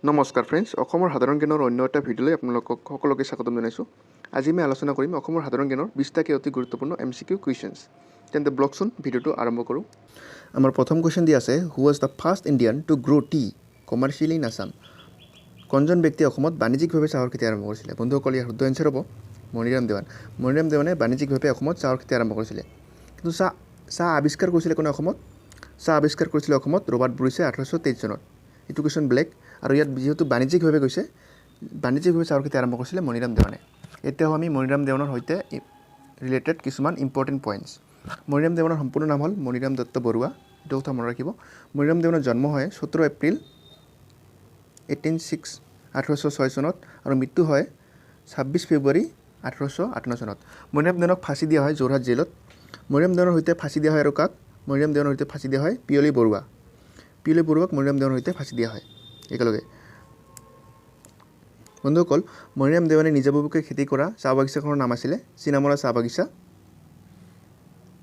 নমস্কাৰ ফ্ৰেণ্ডছ, অসমৰ সাধাৰণ জ্ঞানৰ অন্য এটা ভিডিঅ'লৈ আপোনালোকক সকলোকে স্বাগতম জনাইছোঁ। আজি মই আলোচনা কৰিম অসমৰ সাধাৰণ জ্ঞানৰ 20টাকৈ অতি গুৰুত্বপূৰ্ণ MCQ কুৱেশ্যনছ। তেন্তে ব্লগচোন ভিডিঅ'টো আৰম্ভ কৰোঁ। আমাৰ প্ৰথম কুৱেশ্যন দি আছে, who was the first Indian to grow' tea commercially in Assam? কোনজন ব্যক্তিয়ে অসমত বাণিজ্যিকভাৱে চাহৰ খেতি আৰম্ভ কৰিছিলে? বন্ধুসকল, ইয়াৰ শুদ্ধ এনচাৰ হ'ব মণিৰাম দেৱান। মণিৰাম দেৱানে বাণিজ্যিকভাৱে অসমত চাহৰ খেতি আৰম্ভ কৰিছিলে। কিন্তু চাহ আৱিষ্কাৰ কৰিছিলে কোনে অসমত? চাহ আৱিষ্কাৰ কৰিছিলে অসমত ৰবাৰ্ট ব্ৰুইছে 1823 চনত। এইটো কুৱেশ্যন ব্লেক, আৰু ইয়াত যিহেতু বাণিজ্যিকভাৱে গৈছে, বাণিজ্যিকভাৱে চাহৰ খেতি আৰম্ভ কৰিছিলে মণিৰাম দেৱানে। এতিয়াও আমি মণিৰাম দেৱানৰ সৈতে ৰিলেটেড কিছুমান ইম্পৰ্টেণ্ট পইণ্টছ। মণিৰাম দেৱানৰ সম্পূৰ্ণ নাম হ'ল মণিৰাম দত্ত বৰুৱা। এইটো কথা মনত ৰাখিব। মণিৰাম দেৱানৰ জন্ম হয় 17 এপ্ৰিল 1806 চনত, আৰু মৃত্যু হয় 26 ফেব্ৰুৱাৰী 1858 চনত। মণিৰাম দেৱানক ফাঁচি দিয়া হয় যোৰহাট জেইলত। মণিৰাম দেৱানৰ সৈতে ফাঁচি দিয়া হয় আৰু কাক? মণিৰাম দেৱানৰ সৈতে ফাঁচি দিয়া হয় পিয়লি বৰুৱা। পিয়লি বৰুৱাক মণিৰাম দেৱানৰ সৈতে ফাঁচি দিয়া হয় একেলগে। বন্ধুসকল, মণিৰাম দেৱানে নিজাববীয়াকৈ খেতি কৰা চাহ বাগিচাখনৰ নাম আছিলে চিনামৰা চাহ বাগিচা।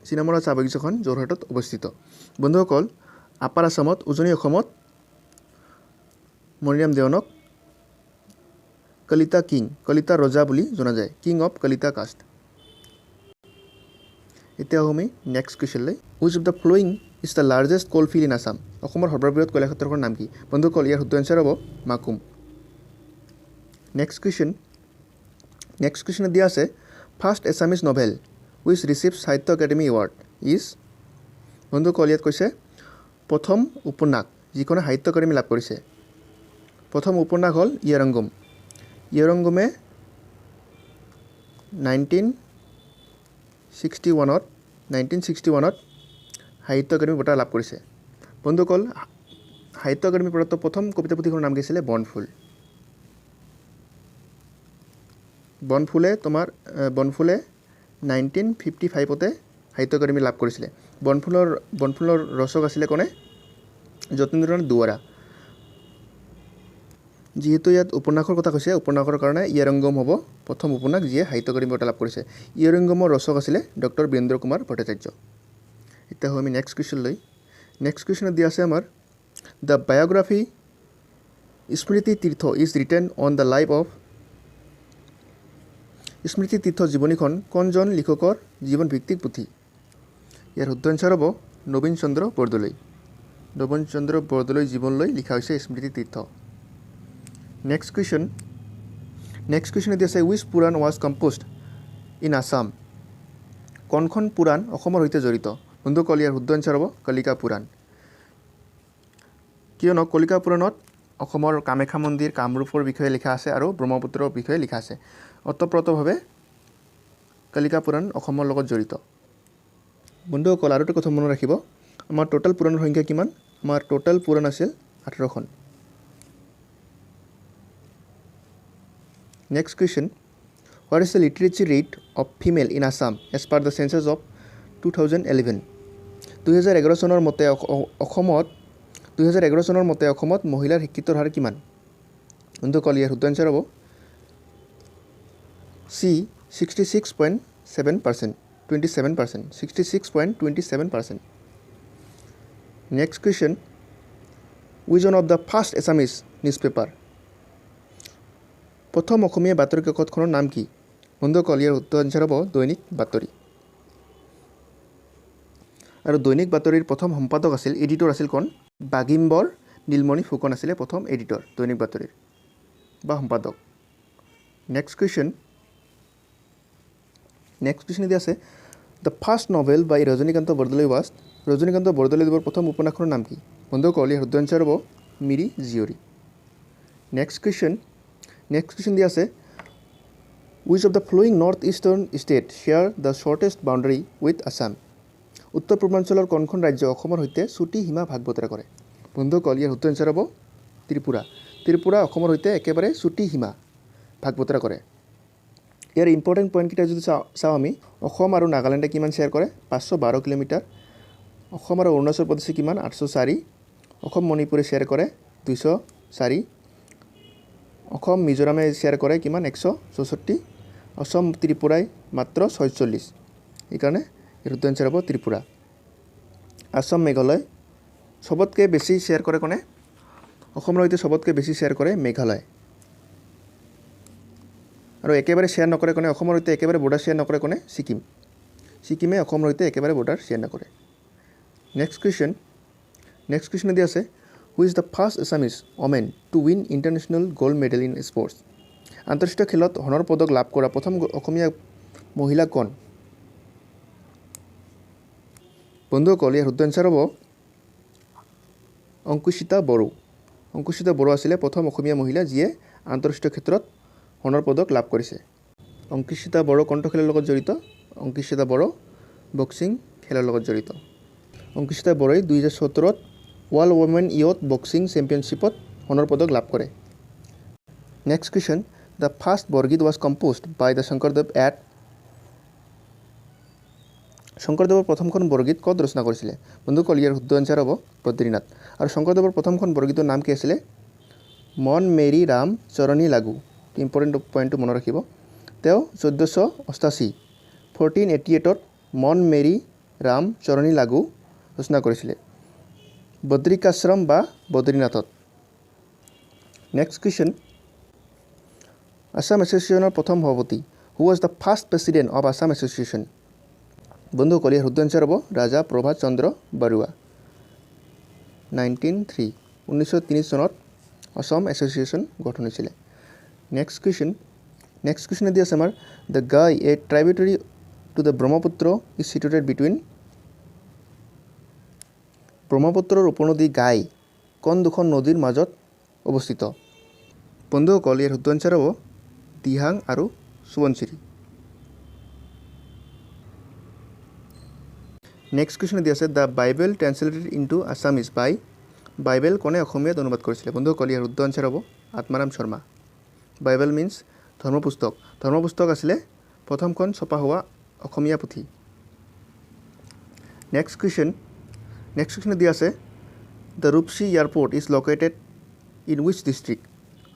চিনামৰা চাহ বাগিচাখন যোৰহাটত অৱস্থিত। বন্ধুসকল, আপাৰ আছামত, উজনি অসমত মণিৰাম দেৱানক কলিতা কিং, কলিতা ৰজা বুলি জনা যায়, কিং অফ কলিতা কাষ্ট। এতিয়া আমি নেক্সট কুৱেশ্যনলৈ। Which of the following is the largest coal field in Assam? অসমৰ সৰ্ববৃহৎ কয়লা ক্ষেত্ৰখনৰ নাম কি? বন্ধুসকল, ইয়াৰ শুদ্ধ এনচাৰ হ'ব মাকুম। নেক্সট কুৱেশ্যন দিয়া আছে, ফাৰ্ষ্ট এছামিজ নভেল হুইচ ৰিচিভছ সাহিত্য একাডেমি এৱাৰ্ড ইজ? বন্ধুসকল, ইয়াত কৈছে প্ৰথম উপন্যাস যিখনে সাহিত্য একাডেমি লাভ কৰিছে। প্ৰথম উপন্যাস হ'ল ইয়ৰংগম। ইয়ৰংগমে 1961ত সাহিত্য একাডেমি বঁটা লাভ কৰিছে। বন্ধুসকল, সাহিত্য একাডেমি প্ৰদত্ত প্ৰথম কবিতা পুথিখনৰ নাম কি আছিলে? বনফুল। বনফুলে 1955তে সাহিত্য একাডেমি লাভ কৰিছিলে। বনফুলৰ ৰচক আছিলে কোনে? যতীন্দ্ৰনাথ দুৱৰা। যিহেতু ইয়াত উপন্যাসৰ কথা কৈছে, উপন্যাসৰ কাৰণে ইয়ৰংগম হ'ব প্ৰথম উপন্যাস যিয়ে সাহিত্য একাডেমি বঁটা লাভ কৰিছে। ইয়ৰংগমৰ ৰচক আছিলে ডক্টৰ বীৰেন্দ্ৰ কুমাৰ ভট্টাচাৰ্য। এতিয়া আমি নেক্সট কুৱেশ্যনলৈ। নেক্সট কুৱেশ্যনত দিয়া আছে আমাৰ, the biography Smriti Tirtha is written on the life of? Smriti Tirtha জীৱনীখন কোনজন লিখকৰ জীৱন ভিত্তিক পুথি? ইয়াৰ শুদ্ধ এনচাৰ হ'ব নবীন চন্দ্ৰ বৰদলৈ। নবীন চন্দ্ৰ বৰদলৈ জীৱনলৈ লিখা হৈছে স্মৃতি তীৰ্থ। নেক্সট কুৱেশ্যন দিয়া আছে, which Purana was composed in Assam? কোনখন পুৰাণ অসমৰ সৈতে জড়িত? বন্ধুসকল, ইয়াৰ শুদ্ধ এনচাৰ হ'ব কলিকা পুৰাণ। কিয়নো কলিকা পুৰাণত অসমৰ কামাখ্যা মন্দিৰ, কামৰূপৰ বিষয়ে লিখা আছে আৰু ব্ৰহ্মপুত্ৰৰ বিষয়ে লিখা আছে। ওতঃপ্ৰোতভাৱে কলিকা পুৰাণ অসমৰ লগত জড়িত। বন্ধুসকল, আৰু এটা কথা মনত ৰাখিব, আমাৰ টোটেল পুৰাণৰ সংখ্যা কিমান? আমাৰ টোটেল পুৰাণ আছিল 18খন। Next question, what is the literature rate of female in Assam as per the census of 2011? 2011 চনৰ মতে অসমত মহিলাৰ শিক্ষিতৰ হাৰ কিমান? বন্ধুসকল, ইয়াৰ শুদ্ধ এনচাৰ হ'ব C 66.7%, 66.27%। Next question, wish one of the first Assamese news paper? প্ৰথম অসমীয়া বাতৰি কাকতখনৰ নাম কি? বন্ধুসকল, ইয়াৰ শুদ্ধ এনচাৰ হ'ব দৈনিক বাতৰি। আৰু দৈনিক বাতৰিৰ প্ৰথম সম্পাদক আছিল, এডিটৰ আছিল কোন? বাগিম্বৰ নীলমণি ফুকন আছিলে প্ৰথম এডিটৰ দৈনিক বাতৰিৰ বা সম্পাদক। নেক্সট কুৱেশ্যন দিয়া আছে, the first novel by Rajanikanta Bordoloi was? Rajanikanta বৰদলৈদেৱৰ প্ৰথম উপন্যাসখনৰ নাম কি? বন্ধুসকল, ইয়াৰ শুদ্ধ এনচাৰ হ'ব মিৰি জীয়ৰী। নেক্সট কুৱেশ্যন দিয়া আছে, wish of the flowing north eastern state share the shortest boundary with Assam? উত্তৰ পূৰ্বাঞ্চলৰ কোনখন ৰাজ্য অসমৰ সৈতে চুটি সীমা ভাগ বতৰা কৰে? বন্ধুসকল, ইয়াৰ শুদ্ধ এনচাৰ হ'ব ত্ৰিপুৰা। ত্ৰিপুৰা অসমৰ সৈতে একেবাৰে চুটি সীমা ভাগ বতৰা কৰে। ইয়াৰ ইম্পৰ্টেণ্ট পইণ্টকেইটা যদি চাওঁ আমি, অসম আৰু নাগালেণ্ডে কিমান শ্বেয়াৰ কৰে? 512 কিলোমিটাৰ। অসম আৰু অৰুণাচল প্ৰদেশে কিমান? 804। অসম মণিপুৰে শ্বেয়াৰ কৰে 204। অসম মিজোৰামে শ্বেয়াৰ কৰে কিমান? 164। অসম ত্ৰিপুৰাই মাত্ৰ 46। এইকাৰণে ইয়াৰ শুদ্ধ এনচাৰ হ'ব ত্ৰিপুৰা। আসাম মেঘালয় সবতকৈ বেছি শ্বেয়াৰ কৰে কোনে? অসমৰ সৈতে সবতকৈ বেছি শ্বেয়াৰ কৰে মেঘালয় আৰু একেবাৰে শ্বেয়াৰ নকৰে কোনে অসমৰ সৈতে একেবাৰে বৰ্ডাৰ শ্বেয়াৰ নকৰে কোনে ছিকিম ছিকিমে অসমৰ সৈতে একেবাৰে বৰ্ডাৰ শ্বেয়াৰ নকৰে নেক্সট কুৱেশ্যন দি আছে who is the first Assamese women to win international gold medal in sports আন্তঃৰাষ্ট্ৰীয় খেলত সোণৰ পদক লাভ কৰা প্ৰথম অসমীয়া মহিলা কোন বন্ধুসকল ইয়াৰ শুদ্ধ এনচাৰ হ'ব অংকুশিতা বড়ো আছিলে প্ৰথম অসমীয়া মহিলা যিয়ে আন্তঃৰাষ্ট্ৰীয় ক্ষেত্ৰত সোণৰ পদক লাভ কৰিছে অংকুশিতা বড়ো কোনটো খেলৰ লগত জড়িত অংকুশিতা বড়ো বক্সিং খেলৰ লগত জড়িত অংকুশিতা বড়োই 2017ত ৱৰ্ল্ড ওমেন ইয়থ বক্সিং চেম্পিয়নশ্বিপত সোণৰ পদক লাভ কৰে next question the first borgeet was composed by the Sankardev at শংকৰদেৱৰ প্ৰথমখন বৰগীত ক'ত ৰচনা কৰিছিলে বন্ধুসকল ইয়াৰ শুদ্ধ এনচাৰ হ'ব বদ্ৰীনাথ আৰু শংকৰদেৱৰ প্ৰথমখন বৰগীতৰ নাম কি আছিলে মন মেৰি ৰাম চৰণী লাগু ইম্পৰ্টেণ্ট পইণ্টটো মনত ৰাখিব তেওঁ 1488ত মন মেৰি ৰাম চৰণী লাগু ৰচনা কৰিছিলে বদ্ৰিকাশ্ৰম বা বদ্ৰীনাথত নেক্সট কুৱেশ্যন আছাম এছ'চিয়েশ্যনৰ প্ৰথম সভাপতি হু was the first president of Assam association বন্ধুসকল ইয়াৰ শুদ্ধ এনচাৰ হ'ব ৰাজা প্ৰভাত চন্দ্ৰ বৰুৱা 1903 চনত অসম এছ'চিয়েশ্যন গঠন হৈছিলে নেক্সট কুৱেশ্যন দি আছে আমাৰ the Gai a tributary to the Brahmaputra is situated between ব্ৰহ্মপুত্ৰৰ উপনদী গাই কোন দুখন নদীৰ মাজত অৱস্থিত বন্ধুসকল ইয়াৰ শুদ্ধ এনচাৰ হ'ব দিহাং আৰু সোৱণশিৰি নেক্সট কুৱেশ্যন দি আছে the Bible translated into Assamese by Bible কোনে অসমীয়াত অনুবাদ কৰিছিলে বন্ধুসকল ইয়াৰ শুদ্ধ এনচাৰ হ'ব আত্মাৰাম শৰ্মা বাইবেল মিনছ ধৰ্মপুস্তক আছিলে প্ৰথমখন ছপা হোৱা অসমীয়া পুথি নেক্সট কুৱেশ্যন দি আছে the Rupsi airport is located in which district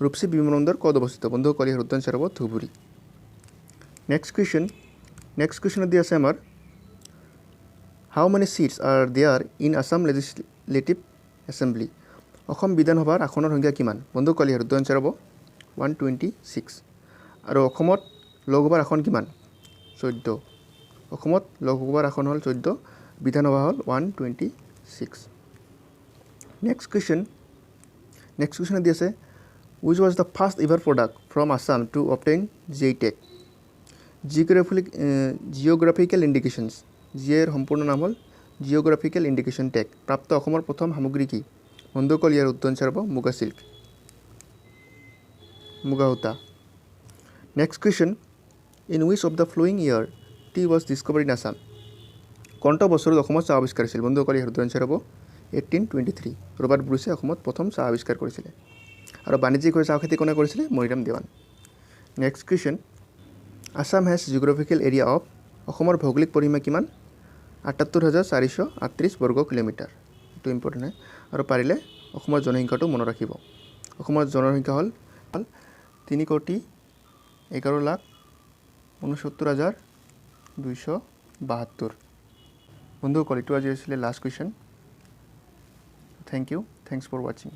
Rupsi বিমানবন্দৰ ক'ত অৱস্থিত বন্ধুসকল ইয়াৰ শুদ্ধ এনচাৰ হ'ব ধুবুৰী নেক্সট কুৱেশ্যন দি আছে আমাৰ how many seats are there in Assam legislative assembly Asom বিধানসভাৰ আসনৰ সংখ্যা কিমান বন্ধুসকল ইয়াৰ শুদ্ধ এনচাৰ হ'ব 126 আৰু অসমত লোকসভাৰ আসন কিমান 14 অসমত লোকসভাৰ আসন হ'ল 14 বিধানসভা হ'ল 126 নেক্সট কুৱেশ্যন দি আছে which was the first ever product from Assam to obtain JTEC geographical indications জিএৰ সম্পূৰ্ণ নাম হ'ল জিঅ'গ্ৰাফিকেল ইণ্ডিকেশ্যন টেগ প্ৰাপ্ত অসমৰ প্ৰথম সামগ্ৰী কি বন্ধুসকল ইয়াৰ উত্তৰ এনচাৰ হ'ব মুগা চিল্ক মুগা সূতা next question in wish of the following year T was discovered in Assam কোনটো বছৰত অসমত চাহ আৱিষ্কাৰ হৈছিল বন্ধুসকল ইয়াৰ উত্তৰ এনচাৰ হ'ব 1823 ৰবাৰ্ট ব্ৰুছে অসমত প্ৰথম চাহ আৱিষ্কাৰ কৰিছিলে আৰু বাণিজ্যিকভাৱে চাহ খেতি কোনে কৰিছিলে Maniram Dewan next question Assam has geographical area of অসমৰ ভৌগোলিক পৰিসীমা কিমান ৭৮,৪৩৮ বৰ্গ কিলোমিটাৰ এইটো ইম্পৰ্টেণ্ট হয় আৰু পাৰিলে অসমৰ জনসংখ্যাটো মনত ৰাখিব অসমৰ জনসংখ্যা হ'ল 3,11,69,272 বন্ধুসকল এইটো আজি আছিলে লাষ্ট কুৱেশ্যন থেংকছ ফৰ ৱাচিং